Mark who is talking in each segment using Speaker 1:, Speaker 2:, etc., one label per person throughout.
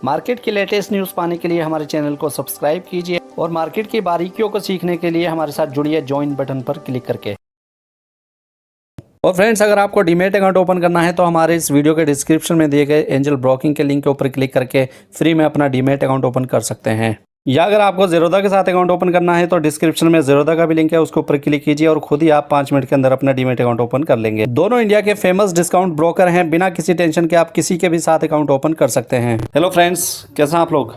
Speaker 1: Market की latest news पाने के लिए हमारे चैनल को सब्सक्राइब कीजिए और मार्केट की बारीकियों को सीखने के लिए हमारे साथ जुड़िए ज्वाइन बटन पर क्लिक करके। और फ्रेंड्स, अगर आपको डीमैट अकाउंट ओपन करना है तो हमारे इस वीडियो के डिस्क्रिप्शन में दिए गए एंजल ब्रोकिंग के लिंक के ऊपर क्लिक करके फ्री में अपना डीमैट अकाउंट ओपन कर सकते हैं। या अगर आपको ज़ेरोधा के साथ अकाउंट ओपन करना है तो डिस्क्रिप्शन में ज़ेरोधा का भी लिंक है, उसके ऊपर क्लिक कीजिए और खुद ही आप 5 मिनट के अंदर अपना डीमैट अकाउंट ओपन कर लेंगे। दोनों इंडिया के फेमस डिस्काउंट ब्रोकर हैं, बिना किसी टेंशन के आप किसी के भी साथ अकाउंट ओपन कर सकते हैं। हेलो फ्रेंड्स, कैसे हैं आप लोग?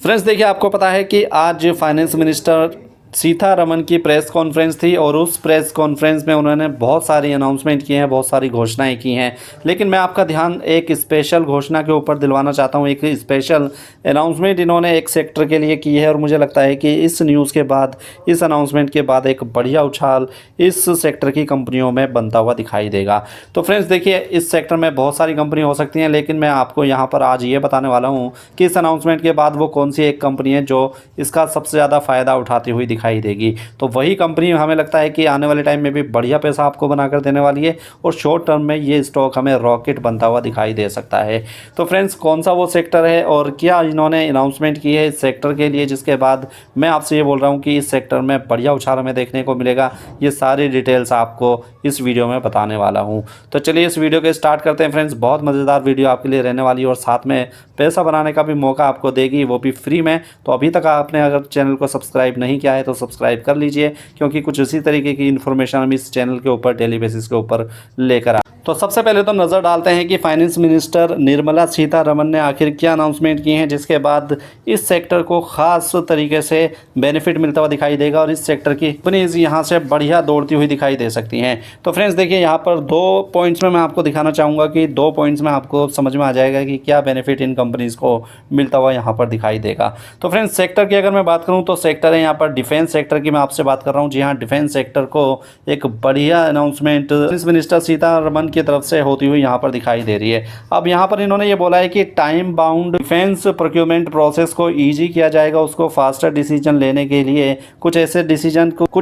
Speaker 1: फ्रेंड्स देखिए, आपको पता है कि आज फाइनेंस मिनिस्टर सीतारमण की प्रेस कॉन्फ्रेंस थी और उस प्रेस कॉन्फ्रेंस में उन्होंने बहुत सारी अनाउंसमेंट की हैं, बहुत सारी घोषणाएं की हैं। लेकिन मैं आपका ध्यान एक स्पेशल घोषणा के ऊपर दिलवाना चाहता हूं। एक स्पेशल अनाउंसमेंट इन्होंने एक सेक्टर के लिए की है और मुझे लगता है कि इस न्यूज़ के बाद, इस अनाउंसमेंट के बाद एक बढ़िया उछाल इस सेक्टर की कंपनियों में बनता हुआ दिखाई देगा। तो फ्रेंड्स देखिए, इस सेक्टर में बहुत सारी कंपनी हो सकती हैं, लेकिन मैं आपको यहाँ पर आज ये बताने वाला हूँ कि इस अनाउंसमेंट के बाद वो कौन सी एक कंपनी है जो इसका सबसे ज़्यादा फ़ायदा उठाती हुई दिखाई देगी। तो वही कंपनी हमें लगता है कि आने वाले टाइम में भी बढ़िया पैसा आपको बनाकर देने वाली है और शॉर्ट टर्म में ये स्टॉक हमें रॉकेट बनता हुआ दिखाई दे सकता है। तो फ्रेंड्स, कौन सा वो सेक्टर है और क्या इन्होंने अनाउंसमेंट की है इस सेक्टर के लिए, जिसके बाद मैं आपसे ये बोल रहा हूँ कि इस सेक्टर में बढ़िया उछाल हमें देखने को मिलेगा, ये सारी डिटेल्स आपको इस वीडियो में बताने वाला हूँ। तो चलिए इस वीडियो को स्टार्ट करते हैं फ्रेंड्स। बहुत मज़ेदार वीडियो आपके लिए रहने वाली है और साथ में पैसा बनाने का भी मौका आपको देगी, वो भी फ्री में। तो अभी तक आपने अगर चैनल को सब्सक्राइब नहीं किया है तो सब्सक्राइब कर लीजिए, क्योंकि कुछ इसी तरीके की इन्फॉर्मेशन हम इस चैनल के ऊपर डेली बेसिस के ऊपर लेकर तो सबसे पहले तो नज़र डालते हैं कि फाइनेंस मिनिस्टर निर्मला सीतारमण ने आखिर क्या अनाउंसमेंट की हैं, जिसके बाद इस सेक्टर को ख़ास तरीके से बेनिफिट मिलता हुआ दिखाई देगा और इस सेक्टर की कंपनीज यहाँ से बढ़िया दौड़ती हुई दिखाई दे सकती हैं। तो फ्रेंड्स देखिए, यहाँ पर 2 पॉइंट्स में मैं आपको दिखाना चाहूँगा कि 2 पॉइंट्स में आपको समझ में आ जाएगा कि क्या बेनिफिट इन कंपनीज़ को मिलता हुआ यहाँ पर दिखाई देगा। तो फ्रेंड्स, सेक्टर की अगर मैं बात करूँ तो सेक्टर है यहाँ पर डिफेंस सेक्टर की मैं आपसे बात कर रहा हूँ। जी हाँ, डिफेंस सेक्टर को एक बढ़िया अनाउंसमेंट मिनिस्टर सीतारमण की तरफ से होती हुई यहाँ पर दिखाई दे रही है। अब यहाँ पर इन्होंने ये बोला है कि time bound defence procurement process को इजी किया जाएगा, उसको फास्टर डिसीजन लेने के लिए कुछ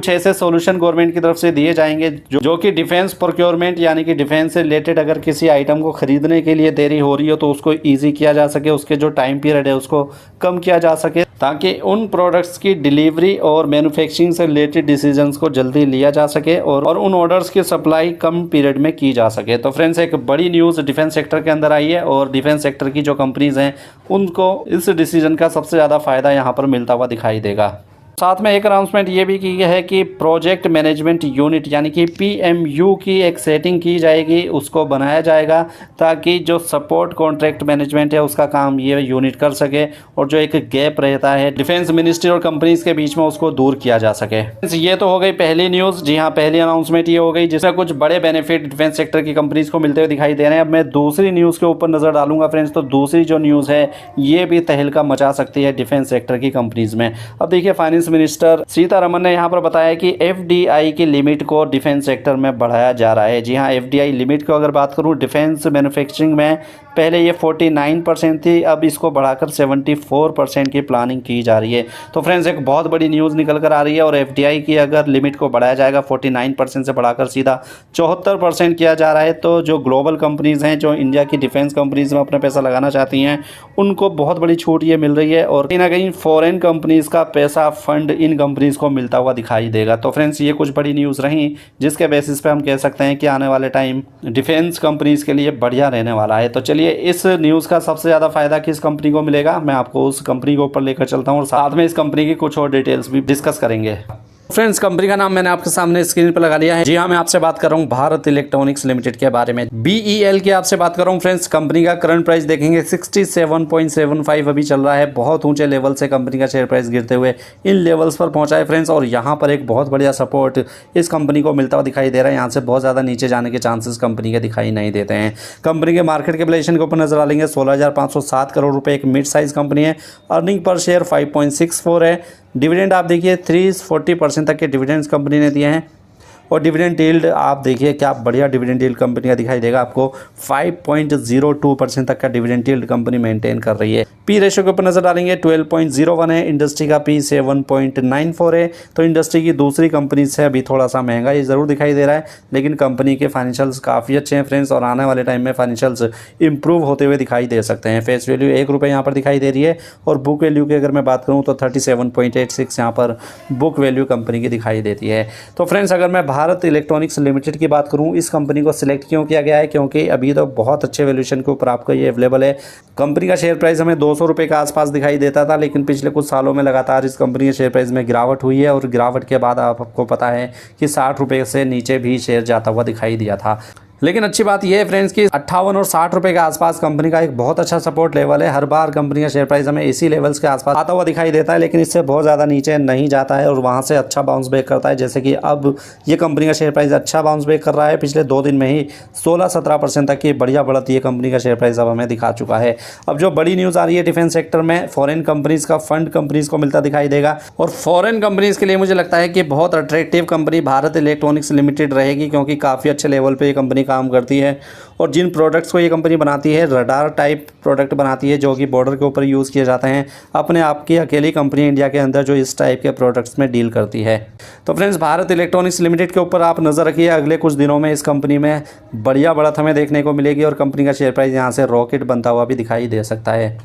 Speaker 1: ऐसे सॉल्यूशन गवर्नमेंट की तरफ से दिए जाएंगे जो कि डिफेंस प्रोक्योरमेंट यानी कि डिफेंस से रिलेटेड अगर किसी आइटम को खरीदने के लिए देरी हो रही हो तो उसको ईजी किया जा सके, उसके जो टाइम पीरियड है उसको कम किया जा सके, ताकि उन प्रोडक्ट्स की डिलीवरी और मैन्युफैक्चरिंग से रिलेटेड डिसीजंस को जल्दी लिया जा सके और उन ऑर्डर्स की सप्लाई कम पीरियड में की जा सके। तो फ्रेंड्स, एक बड़ी न्यूज़ डिफेंस सेक्टर के अंदर आई है और डिफेंस सेक्टर की जो कंपनीज हैं उनको इस डिसीजन का सबसे ज़्यादा फ़ायदा यहाँ पर मिलता हुआ दिखाई देगा। साथ में एक अनाउंसमेंट ये भी की है कि प्रोजेक्ट मैनेजमेंट यूनिट यानी कि PMU की एक सेटिंग की जाएगी, उसको बनाया जाएगा ताकि जो सपोर्ट कॉन्ट्रैक्ट मैनेजमेंट है उसका काम ये यूनिट कर सके और जो एक गैप रहता है डिफेंस मिनिस्ट्री और कंपनीज के बीच में उसको दूर किया जा सके। ये तो हो गई पहली न्यूज़। जी हाँ, पहली अनाउंसमेंट ये हो गई जिसमें कुछ बड़े बेनिफिट डिफेंस सेक्टर की कंपनीज को मिलते हुए दिखाई दे रहे हैं। अब मैं दूसरी न्यूज़ के ऊपर नज़र डालूंगा फ्रेंड्स। तो दूसरी जो न्यूज़ है ये भी तहलका मचा सकती है डिफेंस सेक्टर की कंपनीज में। अब देखिए, फाइनेंस मिनिस्टर सीतारमण ने यहाँ पर बताया कि FDI की लिमिट को डिफेंस सेक्टर में बढ़ाया जा रहा है। जी हाँ, FDI लिमिट को अगर बात करूँ डिफेंस मैन्युफैक्चरिंग में पहले ये 49% थी, अब इसको बढ़ाकर 74% की प्लानिंग की जा रही है। तो फ्रेंड्स, एक बहुत बड़ी न्यूज़ निकल कर आ रही है और FDI की अगर लिमिट को बढ़ाया जाएगा 49% से बढ़ाकर सीधा 74% किया जा रहा है, तो जो ग्लोबल कंपनीज़ हैं, जो इंडिया की डिफेंस कंपनीज़ में अपना पैसा लगाना चाहती हैं, उनको बहुत बड़ी छूट ये मिल रही है और कहीं ना कहीं फॉरेन कंपनीज़ का पैसा फंड इन कंपनीज़ को मिलता हुआ दिखाई देगा। तो फ्रेंड्स, ये कुछ बड़ी न्यूज़ रही जिसके बेसिस पे हम कह सकते हैं कि आने वाले टाइम डिफेंस कंपनीज़ के लिए बढ़िया रहने वाला है। तो चलिए, इस न्यूज़ का सबसे ज़्यादा फायदा किस कंपनी को मिलेगा, मैं आपको उस कंपनी के ऊपर लेकर चलता हूँ और साथ में इस कंपनी की कुछ और डिटेल्स भी डिस्कस करेंगे। फ्रेंड्स, कंपनी का नाम मैंने आपके सामने स्क्रीन पर लगा लिया है। जी हाँ, मैं आपसे बात कर रहा हूँ भारत इलेक्ट्रॉनिक्स लिमिटेड के बारे में, BEL की आपसे बात कर रहा हूँ। फ्रेंड्स, कंपनी का करंट प्राइस देखेंगे 67.75 अभी चल रहा है। बहुत ऊंचे लेवल से कंपनी का शेयर प्राइस गिरते हुए इन लेवल्स पर पहुंचा है फ्रेंड्स, और यहाँ पर एक बहुत बढ़िया सपोर्ट इस कंपनी को मिलता हुआ दिखाई दे रहा है। यहाँ से बहुत ज़्यादा नीचे जाने के चांसेस कंपनी के दिखाई नहीं देते हैं। कंपनी के मार्केट कैपिटलाइजेशन के ऊपर नजर डालेंगे 16,507 करोड़ रुपये, एक मिड साइज कंपनी है। अर्निंग पर शेयर 5.64 है। डिविडेंड आप देखिए 340% तक के डिविडेंड्स कंपनी ने दिए हैं। और डिविडेंड यील्ड आप देखिए क्या बढ़िया डिविडेंड यील्ड कंपनी का दिखाई देगा आपको। 5.02% तक का डिविडेंड यील्ड कंपनी मेंटेन कर रही है। पी रेशियो के ऊपर नजर डालेंगे 12.01 है, इंडस्ट्री का पी 7.94 है। तो इंडस्ट्री की दूसरी कंपनी से अभी थोड़ा सा महंगा ये ज़रूर दिखाई दे रहा है, लेकिन कंपनी के फाइनेंशियल्स काफ़ी अच्छे हैं फ्रेंड्स, और आने वाले टाइम में फाइनेंशियल्स इंप्रूव होते हुए दिखाई दे सकते हैं। फेस वैल्यू ₹1 यहाँ पर दिखाई दे रही है, और बुक वैल्यू की अगर मैं बात करूँ तो 37.86 यहाँ पर बुक वैल्यू कंपनी की दिखाई देती है। तो फ्रेंड्स अगर मैं भारत इलेक्ट्रॉनिक्स लिमिटेड की बात करूँ, इस कंपनी को सिलेक्ट क्यों किया गया है, क्योंकि अभी तो बहुत अच्छे वैल्यूएशन के ऊपर आपको ये अवेलेबल है। कंपनी का शेयर प्राइस हमें ₹200 के आसपास दिखाई देता था, लेकिन पिछले कुछ सालों में लगातार इस कंपनी के शेयर प्राइस में गिरावट हुई है, और गिरावट के बाद आपको पता है कि ₹60 से नीचे भी शेयर जाता हुआ दिखाई दिया था। लेकिन अच्छी बात यह है फ्रेंड्स कि 58 और ₹60 के आसपास कंपनी का एक बहुत अच्छा सपोर्ट लेवल है। हर बार कंपनी का शेयर प्राइस हमें इसी लेवल्स के आसपास आता हुआ दिखाई देता है, लेकिन इससे बहुत ज़्यादा नीचे नहीं जाता है और वहां से अच्छा बाउंस बैक करता है। जैसे कि अब ये कंपनी का शेयर प्राइस अच्छा बाउंस बैक कर रहा है, पिछले 2 दिन में ही 16-17% तक की बढ़िया बढ़त ये कंपनी का शेयर प्राइस अब हमें दिखा चुका है। अब जो बड़ी न्यूज़ आ रही है डिफेंस सेक्टर में, फॉरेन कंपनीज का फंड कंपनीज को मिलता दिखाई देगा, और फॉरेन कंपनीज के लिए मुझे लगता है कि बहुत attractive company Bharat electronics limited रहेगी, क्योंकि काफ़ी अच्छे लेवल पर ये कंपनी काम करती है। और जिन प्रोडक्ट्स को ये कंपनी बनाती है, रडार टाइप प्रोडक्ट बनाती है जो कि बॉर्डर के ऊपर यूज़ किए जाते हैं। अपने आप की अकेली कंपनी इंडिया के अंदर जो इस टाइप के प्रोडक्ट्स में डील करती है। तो फ्रेंड्स भारत इलेक्ट्रॉनिक्स लिमिटेड के ऊपर आप नज़र रखिए, अगले कुछ दिनों में इस कंपनी में बढ़िया बढ़त हमें देखने को मिलेगी, और कंपनी का शेयर प्राइस यहाँ से रॉकेट बनता हुआ भी दिखाई दे सकता है।